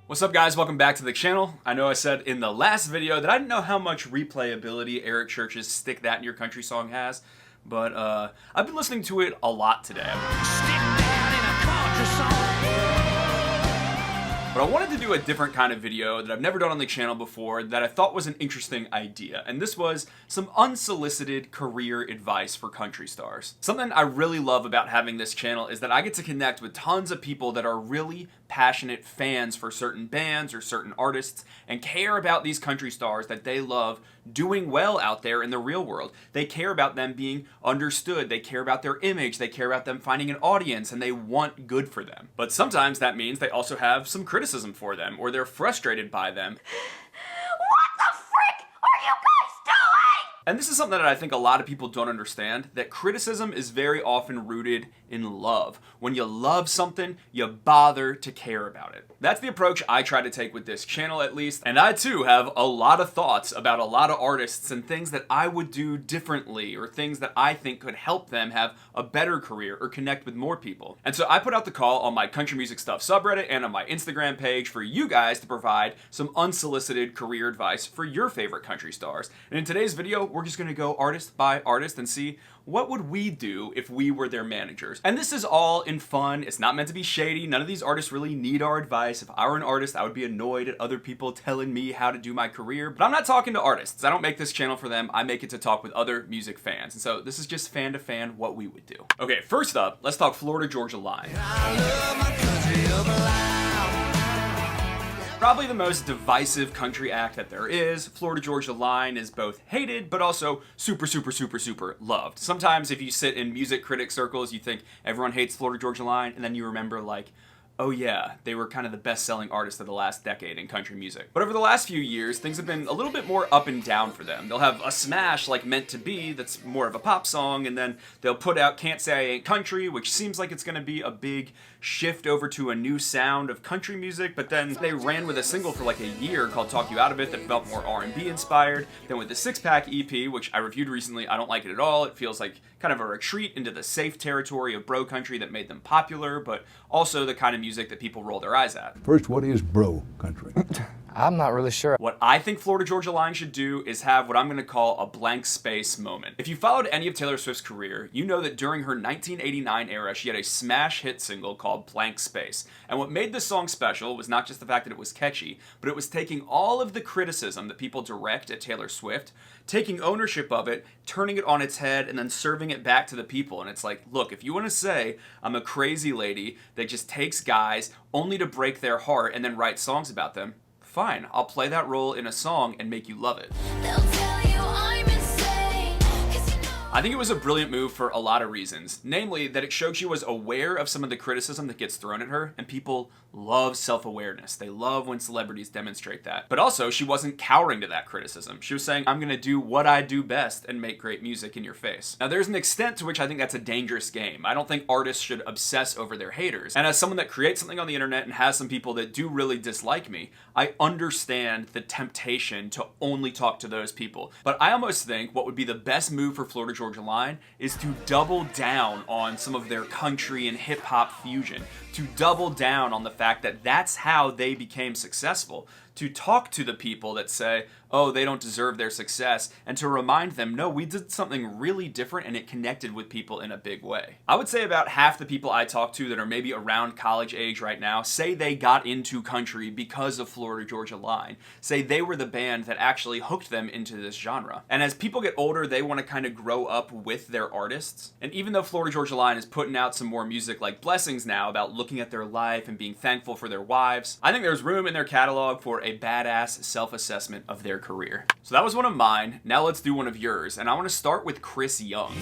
What's up, guys? Welcome back to the channel. I know I said in the last video that I didn't know how much replayability Eric Church's Stick That in Your Country song has, but I've been listening to it a lot today. But I wanted to do a different kind of video that I've never done on the channel before that I thought was an interesting idea, and this was some unsolicited career advice for country stars. Something I really love about having this channel is that I get to connect with tons of people that are really passionate fans for certain bands or certain artists and care about these country stars that they love doing well out there in the real world. They care about them being understood, they care about their image, they care about them finding an audience, and they want good for them. But sometimes that means they also have some criticism for them, or they're frustrated by them. What the frick are you guys doing? And this is something that I think a lot of people don't understand, that criticism is very often rooted in love. When you love something, you bother to care about it. That's the approach I try to take with this channel, at least, and I too have a lot of thoughts about a lot of artists and things that I would do differently, or things that I think could help them have a better career or connect with more people. And so I put out the call on my Country Music Stuff subreddit and on my Instagram page for you guys to provide some unsolicited career advice for your favorite country stars. And in today's video, we're just gonna go artist by artist and see what would we do if we were their managers. And this is all in fun. It's not meant to be shady. None of these artists really need our advice. If I were an artist, I would be annoyed at other people telling me how to do my career. But I'm not talking to artists. I don't make this channel for them. I make it to talk with other music fans. And so this is just fan to fan what we would do. Okay, first up, let's talk Florida Georgia Line. Probably the most divisive country act that there is. Florida Georgia Line is both hated, but also super loved. Sometimes if you sit in music critic circles, you think everyone hates Florida Georgia Line, and then you remember like, oh yeah, they were kind of the best-selling artist of the last decade in country music. But over the last few years, things have been a little bit more up and down for them. They'll have a smash like Meant to Be that's more of a pop song, and then they'll put out Can't Say I Ain't Country, which seems like it's gonna be a big shift over to a new sound of country music, but then they ran with a single for like a year called Talk You Out of It that felt more R&B inspired. Then with the Six Pack EP, which I reviewed recently, I don't like it at all. It feels like kind of a retreat into the safe territory of bro country that made them popular, but also the kind of music that people roll their eyes at. First, what is bro country? I'm not really sure. What I think Florida Georgia Line should do is have what I'm going to call a blank space moment. If you followed any of Taylor Swift's career, you know that during her 1989 era, she had a smash hit single called Blank Space. And what made this song special was not just the fact that it was catchy, but it was taking all of the criticism that people direct at Taylor Swift, taking ownership of it, turning it on its head, and then serving it back to the people. And it's like, look, if you want to say I'm a crazy lady that just takes guys only to break their heart and then write songs about them, fine, I'll play that role in a song and make you love it. I think it was a brilliant move for a lot of reasons, namely that it showed she was aware of some of the criticism that gets thrown at her, and people love self-awareness. They love when celebrities demonstrate that. But also, she wasn't cowering to that criticism. She was saying, I'm gonna do what I do best and make great music in your face. Now, there's an extent to which I think that's a dangerous game. I don't think artists should obsess over their haters. And as someone that creates something on the internet and has some people that do really dislike me, I understand the temptation to only talk to those people. But I almost think what would be the best move for Florida Georgia Line is to double down on some of their country and hip-hop fusion, to double down on the fact that that's how they became successful, to talk to the people that say, oh, they don't deserve their success, and to remind them, no, we did something really different and it connected with people in a big way. I would say about half the people I talk to that are maybe around college age right now say they got into country because of Florida Georgia Line, say they were the band that actually hooked them into this genre. And as people get older, they want to kind of grow up with their artists. And even though Florida Georgia Line is putting out some more music like Blessings now about looking at their life and being thankful for their wives, I think there's room in their catalog for a badass self-assessment of their career. So that was one of mine. Now let's do one of yours. And I want to start with Chris Young.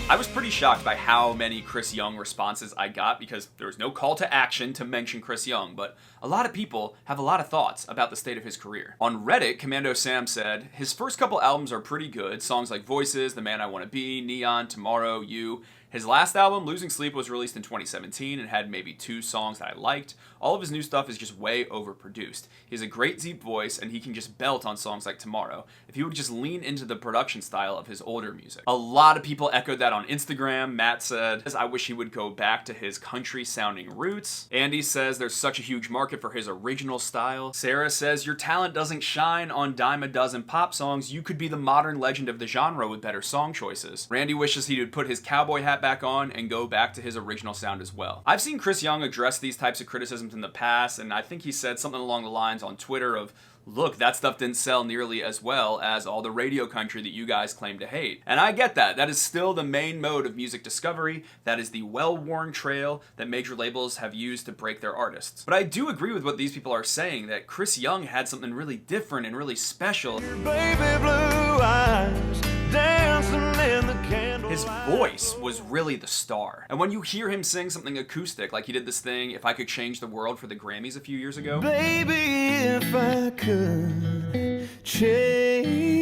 I was pretty shocked by how many Chris Young responses I got because there was no call to action to mention Chris Young, but a lot of people have a lot of thoughts about the state of his career. On Reddit, Commando Sam said, his first couple albums are pretty good, songs like Voices, The Man I Want to Be, Neon, Tomorrow, You. His last album, Losing Sleep, was released in 2017 and had maybe 2 songs that I liked. All of his new stuff is just way overproduced. He has a great deep voice and he can just belt on songs like Tomorrow if he would just lean into the production style of his older music. A lot of people echoed that on Instagram. Matt said, I wish he would go back to his country sounding roots. Andy says there's such a huge market for his original style. Sarah says your talent doesn't shine on dime a dozen pop songs. You could be the modern legend of the genre with better song choices. Randy wishes he would put his cowboy hat back on and go back to his original sound as well. I've seen Chris Young address these types of criticisms in the past, and I think he said something along the lines on Twitter of, look, that stuff didn't sell nearly as well as all the radio country that you guys claim to hate. And I get that. That is still the main mode of music discovery. That is the well-worn trail that major labels have used to break their artists. But I do agree with what these people are saying, that Chris Young had something really different and really special. Baby blue eyes dancing in the candlelight. His voice was really the star. And when you hear him sing something acoustic, like he did this thing, If I Could Change the World for the Grammys a few years ago. Baby, if I could change.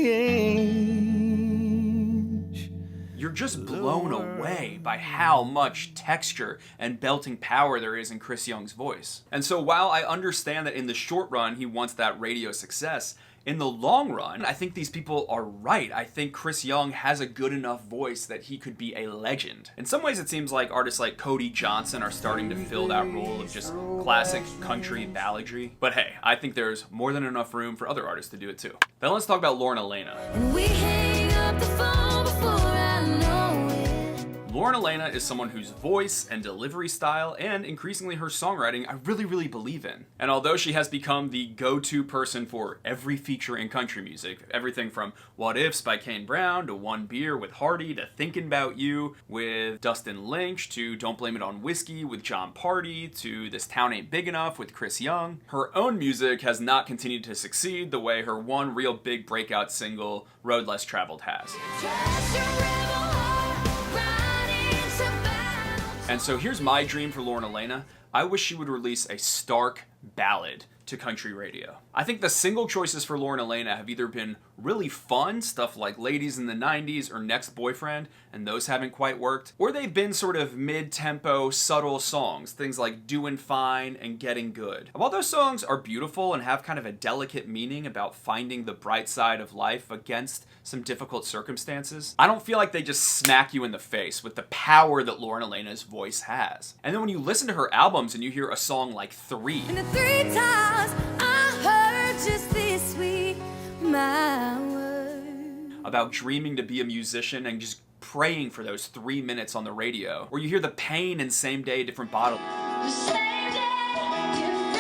You're just blown away by how much texture and belting power there is in Chris Young's voice. And so while I understand that in the short run he wants that radio success, in the long run, I think these people are right. I think Chris Young has a good enough voice that he could be a legend. In some ways, it seems like artists like Cody Johnson are starting to fill that role of just classic country balladry. But hey, I think there's more than enough room for other artists to do it too. Then let's talk about Lauren Alaina. We hang up the phone before I know it. Lauren Alaina is someone whose voice and delivery style, and increasingly her songwriting, I really believe in. And although she has become the go-to person for every feature in country music, everything from What Ifs by Kane Brown, to One Beer with Hardy, to Thinkin' About You with Dustin Lynch, to Don't Blame It on Whiskey with Jon Pardi, to This Town Ain't Big Enough with Chris Young, her own music has not continued to succeed the way her one real big breakout single, Road Less Traveled, has. Just a rebel heart riding to battle. And so here's my dream for Lauren Alaina. I wish she would release a stark ballad to country radio. I think the single choices for Lauren Alaina have either been really fun, stuff like Ladies in the 90s or Next Boyfriend, and those haven't quite worked, or they've been sort of mid-tempo, subtle songs, things like Doin' Fine and Getting Good. While those songs are beautiful and have kind of a delicate meaning about finding the bright side of life against some difficult circumstances, I don't feel like they just smack you in the face with the power that Lauren Alaina's voice has. And then when you listen to her albums and you hear a song like 3, And the 3 times I heard just this week my word. about dreaming to be a musician and just praying for those 3 minutes on the radio, or you hear the pain in Same Day, Different Bottle, The same day, different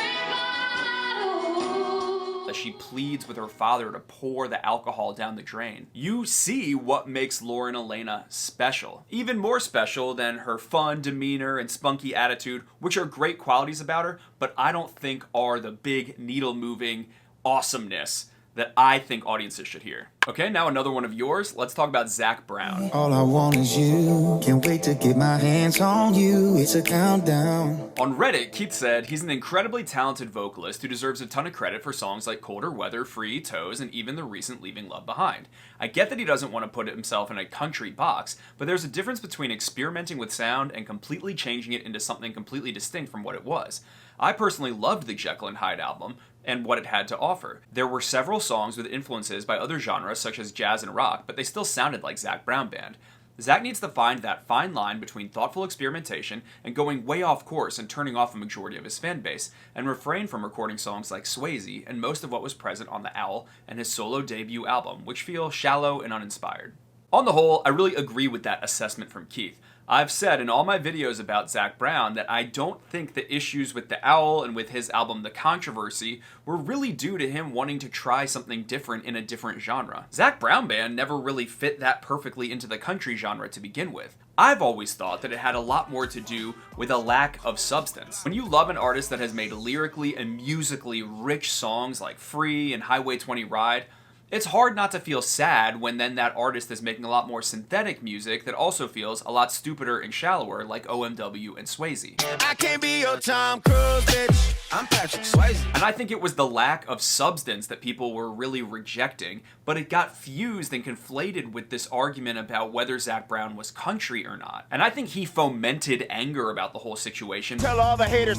bottle. that she pleads with her father to pour the alcohol down the drain. You see what makes Lauren Alaina special. Even more special than her fun demeanor and spunky attitude, which are great qualities about her, but I don't think are the big needle-moving awesomeness that I think audiences should hear. Okay, now another one of yours. Let's talk about Zac Brown. All I want is you. Can't wait to get my hands on you. It's a countdown. On Reddit, Keith said he's an incredibly talented vocalist who deserves a ton of credit for songs like Colder Weather, Free, Toes, and even the recent Leaving Love Behind. I get that he doesn't want to put himself in a country box, but there's a difference between experimenting with sound and completely changing it into something completely distinct from what it was. I personally loved the Jekyll and Hyde album and what it had to offer. There were several songs with influences by other genres such as jazz and rock, but they still sounded like Zac Brown Band. Zac needs to find that fine line between thoughtful experimentation and going way off course and turning off a majority of his fan base, and refrain from recording songs like Swayze and most of what was present on The Owl and his solo debut album, which feel shallow and uninspired. On the whole, I really agree with that assessment from Keith. I've said in all my videos about Zac Brown that I don't think the issues with The Owl and with his album The Controversy were really due to him wanting to try something different in a different genre. Zac Brown Band never really fit that perfectly into the country genre to begin with. I've always thought that it had a lot more to do with a lack of substance. When you love an artist that has made lyrically and musically rich songs like Free and Highway 20 Ride, It's hard not to feel sad when then that artist is making a lot more synthetic music that also feels a lot stupider and shallower, like OMW and Swayze. I can't be your Tom Cruise, bitch. I'm Patrick Swayze. And I think it was the lack of substance that people were really rejecting, but it got fused and conflated with this argument about whether Zac Brown was country or not. And I think he fomented anger about the whole situation Tell all the haters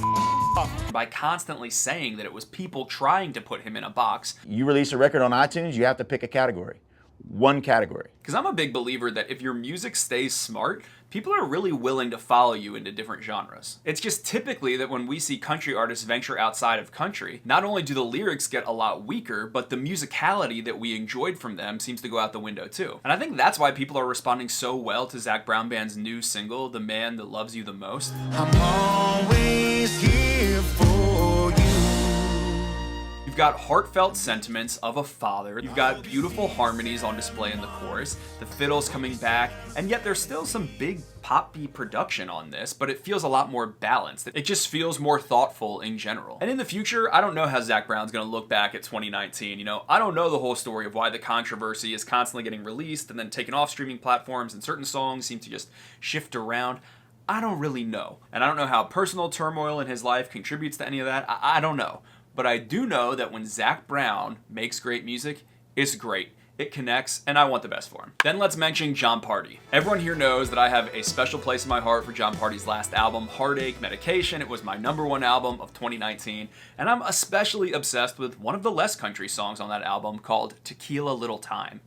by constantly saying that it was people trying to put him in a box. You release a record on iTunes, you have to pick a category. One category. Because I'm a big believer that if your music stays smart, people are really willing to follow you into different genres. It's just typically that when we see country artists venture outside of country, not only do the lyrics get a lot weaker, but the musicality that we enjoyed from them seems to go out the window too. And I think that's why people are responding so well to Zac Brown Band's new single, The Man That Loves You the Most. I'm always here for you. You've got heartfelt sentiments of a father, you've got beautiful harmonies on display in the chorus, the fiddle's coming back, and yet there's still some big pop-y production on this, but it feels a lot more balanced. It just feels more thoughtful in general. And in the future, I don't know how Zac Brown's gonna look back at 2019, I don't know the whole story of why the controversy is constantly getting released and then taken off streaming platforms, and certain songs seem to just shift around. I don't really know. And I don't know how personal turmoil in his life contributes to any of that. I don't know. But I do know that when Zac Brown makes great music, it's great. It connects, and I want the best for him. Then let's mention Jon Pardi. Everyone here knows that I have a special place in my heart for Jon Pardi's last album, Heartache Medication. It was my #1 album of 2019, and I'm especially obsessed with one of the less country songs on that album called Tequila Little Time.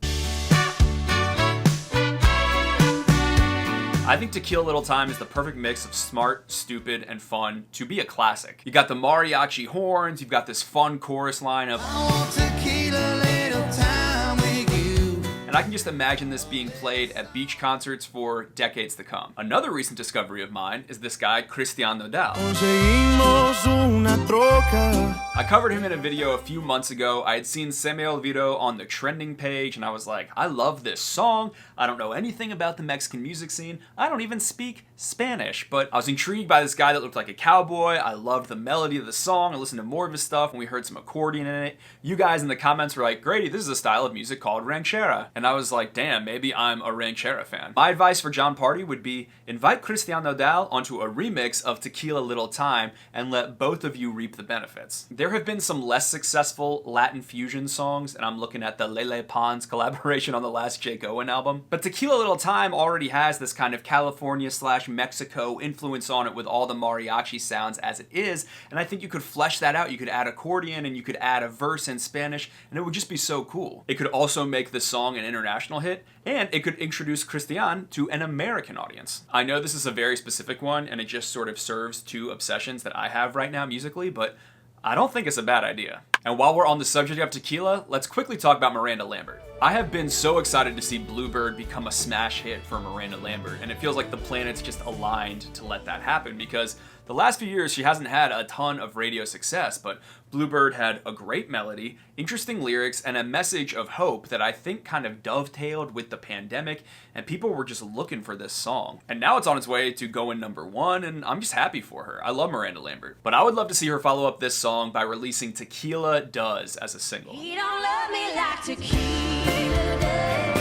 I think Tequila Little Time is the perfect mix of smart, stupid, and fun to be a classic. You got the mariachi horns, you've got this fun chorus line of I want tequila little time with you. and I can just imagine this being played at beach concerts for decades to come. Another recent discovery of mine is this guy, Christian Nodal. Conseguimos una troca. I covered him in a video a few months ago. I had seen Se Me Olvido on the trending page, and I was like, I love this song. I don't know anything about the Mexican music scene. I don't even speak Spanish, but I was intrigued by this guy that looked like a cowboy. I loved the melody of the song. I listened to more of his stuff, and we heard some accordion in it. You guys in the comments were like, Grady, this is a style of music called ranchera. And I was like, damn, maybe I'm a ranchera fan. My advice for Jon Pardi would be invite Christian Nodal onto a remix of Tequila Little Time and let both of you reap the benefits. There have been some less successful Latin fusion songs, and I'm looking at the Lele Pons collaboration on the last Jake Owen album. But Tequila Little Time already has this kind of California/Mexico influence on it with all the mariachi sounds as it is, and I think you could flesh that out. You could add accordion and you could add a verse in Spanish, and it would just be so cool. It could also make the song an international hit, and it could introduce Christian to an American audience. I know this is a very specific one, and it just sort of serves two obsessions that I have right now musically, but I don't think it's a bad idea. And while we're on the subject of tequila, let's quickly talk about Miranda Lambert. I have been so excited to see Bluebird become a smash hit for Miranda Lambert, and it feels like the planets just aligned to let that happen, because the last few years she hasn't had a ton of radio success, but Bluebird had a great melody, interesting lyrics, and a message of hope that I think kind of dovetailed with the pandemic, and people were just looking for this song. And now it's on its way to going #1, and I'm just happy for her. I love Miranda Lambert. But I would love to see her follow up this song by releasing Tequila Does as a single. He don't love me like tequila does.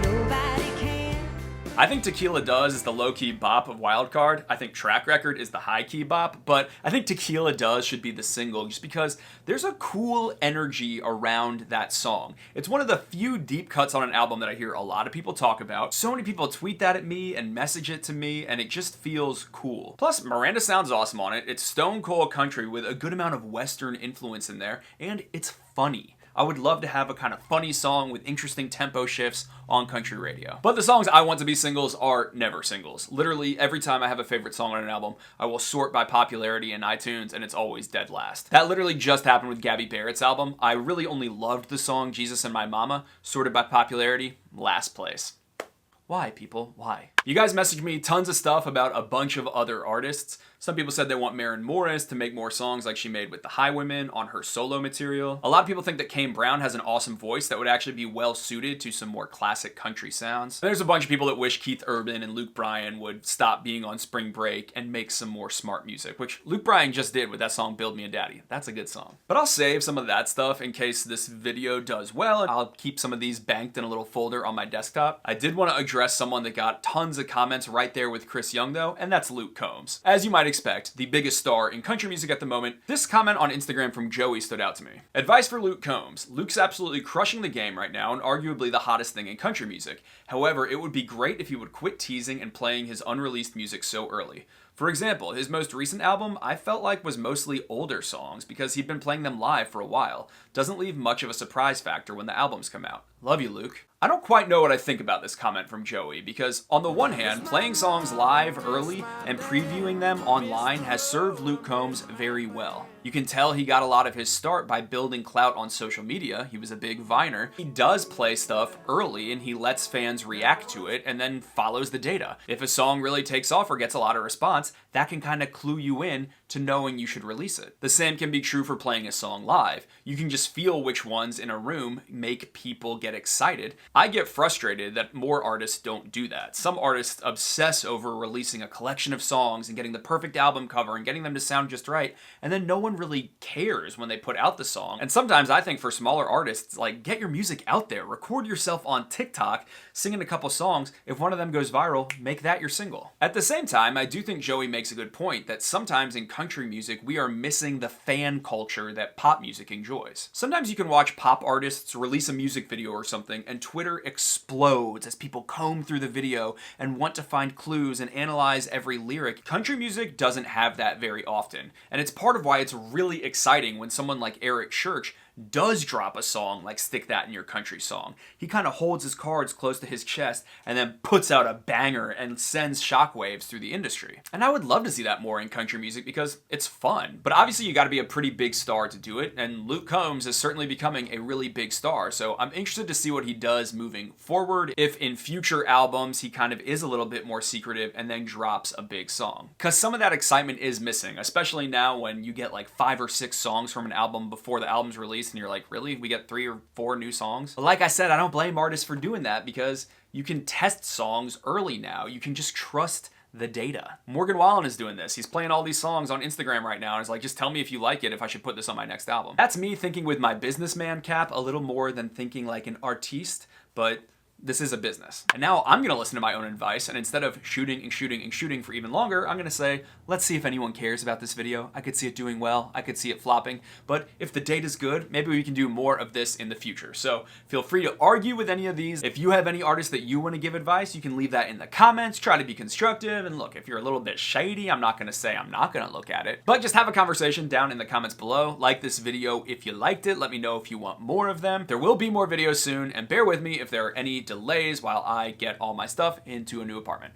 Nobody can. I think Tequila Does is the low-key bop of Wildcard. I think Track Record is the high-key bop, but I think Tequila Does should be the single just because there's a cool energy around that song. It's one of the few deep cuts on an album that I hear a lot of people talk about. So many people tweet that at me and message it to me, and it just feels cool. Plus, Miranda sounds awesome on it. It's stone cold country with a good amount of Western influence in there, and it's funny. I would love to have a kind of funny song with interesting tempo shifts on country radio. But the songs I want to be singles are never singles. Literally, every time I have a favorite song on an album, I will sort by popularity in iTunes, and it's always dead last. That literally just happened with Gabby Barrett's album. I really only loved the song Jesus and My Mama, sorted by popularity, last place. Why, people? Why? You guys messaged me tons of stuff about a bunch of other artists. Some people said they want Maren Morris to make more songs like she made with the Highwomen on her solo material. A lot of people think that Kane Brown has an awesome voice that would actually be well suited to some more classic country sounds. There's a bunch of people that wish Keith Urban and Luke Bryan would stop being on spring break and make some more smart music, which Luke Bryan just did with that song Build Me a Daddy. That's a good song. But I'll save some of that stuff in case this video does well, and I'll keep some of these banked in a little folder on my desktop. I did want to address someone that got tons of comments right there with Chris Young though, and that's Luke Combs. As you might expect, the biggest star in country music at the moment, this comment on Instagram from Joey stood out to me. Advice for Luke Combs. Luke's absolutely crushing the game right now and arguably the hottest thing in country music. However, it would be great if he would quit teasing and playing his unreleased music so early. For example, his most recent album I felt like was mostly older songs because he'd been playing them live for a while. Doesn't leave much of a surprise factor when the albums come out. Love you, Luke. I don't quite know what I think about this comment from Joey because on the one hand, playing songs live early and previewing them online has served Luke Combs very well. You can tell he got a lot of his start by building clout on social media. He was a big Viner. He does play stuff early and he lets fans react to it and then follows the data. If a song really takes off or gets a lot of response, that can kind of clue you in to knowing you should release it. The same can be true for playing a song live. You can just feel which ones in a room make people get excited. I get frustrated that more artists don't do that. Some artists obsess over releasing a collection of songs and getting the perfect album cover and getting them to sound just right, and then no one really cares when they put out the song. And sometimes I think for smaller artists, like, get your music out there, record yourself on TikTok, singing a couple songs. If one of them goes viral, make that your single. At the same time, I do think Joey makes a good point that sometimes in country music, we are missing the fan culture that pop music enjoys. Sometimes you can watch pop artists release a music video or something and Twitter explodes as people comb through the video and want to find clues and analyze every lyric. Country music doesn't have that very often, and it's part of why it's really exciting when someone like Eric Church does drop a song like Stick That in Your Country Song. He kind of holds his cards close to his chest and then puts out a banger and sends shockwaves through the industry. And I would love to see that more in country music because it's fun. But obviously you gotta be a pretty big star to do it, and Luke Combs is certainly becoming a really big star, so I'm interested to see what he does moving forward, if in future albums he kind of is a little bit more secretive and then drops a big song. Because some of that excitement is missing, especially now when you get like 5 or 6 songs from an album before the album's released and you're like, really? We get 3 or 4 new songs? But like I said, I don't blame artists for doing that because you can test songs early now. You can just trust the data. Morgan Wallen is doing this. He's playing all these songs on Instagram right now and is like, just tell me if you like it, if I should put this on my next album. That's me thinking with my businessman cap a little more than thinking like an artiste, but this is a business. And now I'm gonna listen to my own advice, and instead of shooting and shooting and shooting for even longer, I'm gonna say, let's see if anyone cares about this video. I could see it doing well, I could see it flopping, but if the data's good, maybe we can do more of this in the future. So feel free to argue with any of these. If you have any artists that you wanna give advice, you can leave that in the comments, try to be constructive, and look, if you're a little bit shady, I'm not gonna say I'm not gonna look at it, but just have a conversation down in the comments below. Like this video if you liked it, let me know if you want more of them. There will be more videos soon, and bear with me if there are any delays while I get all my stuff into a new apartment.